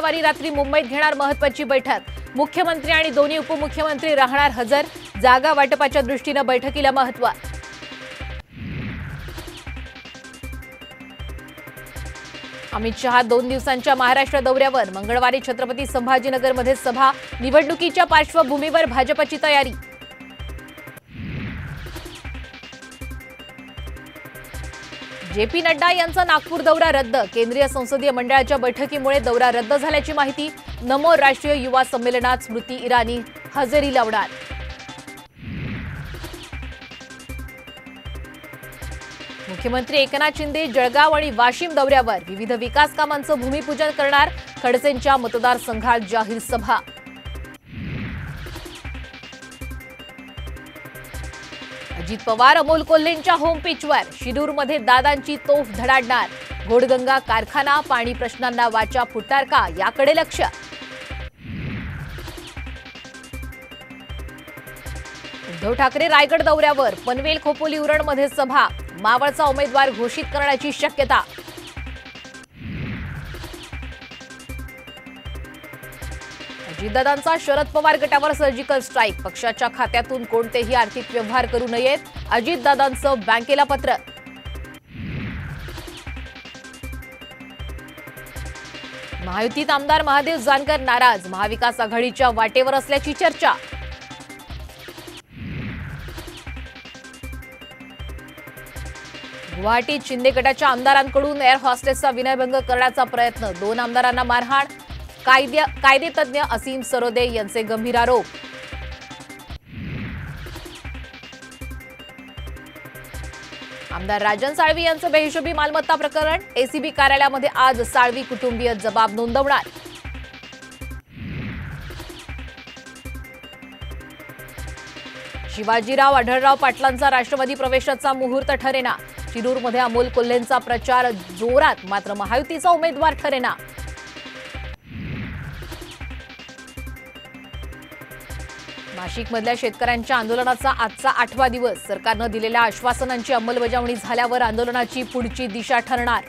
शुक्रवारी रात्री मुंबईत घेणार महत्त्वाची बैठक। मुख्यमंत्री आणि दोन्ही उपमुख्यमंत्री राहणार हजर। जागा वाटपाच्या दृष्टीने बैठकीला महत्त्व। अमित शहा 2 दिवसांच्या महाराष्ट्र दौऱ्यावर। मंगळवारी छत्रपती संभाजीनगरमध्ये सभा। निवडणुकीच्या पार्श्वभूमीवर भाजपची तयारी। जेपी नड्डा यांचा नागपूर दौरा रद्द। केंद्रीय संसदीय मंडळाच्या बैठकीमुळे दौरा रद्द झाल्याची माहिती। नमो राष्ट्रीय युवा संमेलनात स्मृती इराणी हजेरी लावणार। मुख्यमंत्री एकनाथ शिंदे जळगाव आणि वाशिम दौऱ्यावर। विविध विकास कामांचं भूमिपूजन करणार। खडसेंच्या मतदारसंघात जाहीर सभा। अजित पवार अमोल कोल्हेंच्या होम पिचवर। शिरूरमध्ये दादांची तोफ धडाडणार। घोडगंगा कारखाना पाणी प्रश्नांना वाचा फुटणार का याकडे लक्ष। उद्धव ठाकरे रायगड दौऱ्यावर। पनवेल खोपोली उरणमध्ये सभा। मावळचा उमेदवार घोषित करण्याची शक्यता। अजितदादांचा शरद पवार गटावर सर्जिकल स्ट्राईक। पक्षाच्या खात्यातून कोणतेही आर्थिक व्यवहार करू नयेत। अजितदादांचं बँकेला पत्र। महायुतीत आमदार महादेव जानकर नाराज। महाविकास आघाडीच्या वाटेवर असल्याची चर्चा। गुवाहाटीत शिंदे गटाच्या आमदारांकडून एअर हॉस्टेसचा विनयभंग करण्याचा प्रयत्न। 2 आमदारांना मारहाण। कायदेतज्ञ असीम सरोदे यांचे गंभीर आरोप। आमदार राजन साळवी यांचं बेहिशोबी मालमत्ता प्रकरण। एसीबी कार्यालयामध्ये आज साळवी कुटुंबीय जबाब नोंदवणार। शिवाजीराव आढळराव पाटलांचा राष्ट्रवादी प्रवेशाचा मुहूर्त ठरेना। शिरूरमध्ये अमोल कोल्हेंचा प्रचार जोरात, मात्र महायुतीचा उमेदवार ठरेना। नाशिकमधल्या शेतकऱ्यांच्या आंदोलनाचा आजचा 8वा दिवस। सरकारनं दिलेल्या आश्वासनांची अंमलबजावणी झाल्यावर आंदोलनाची पुढची दिशा ठरणार।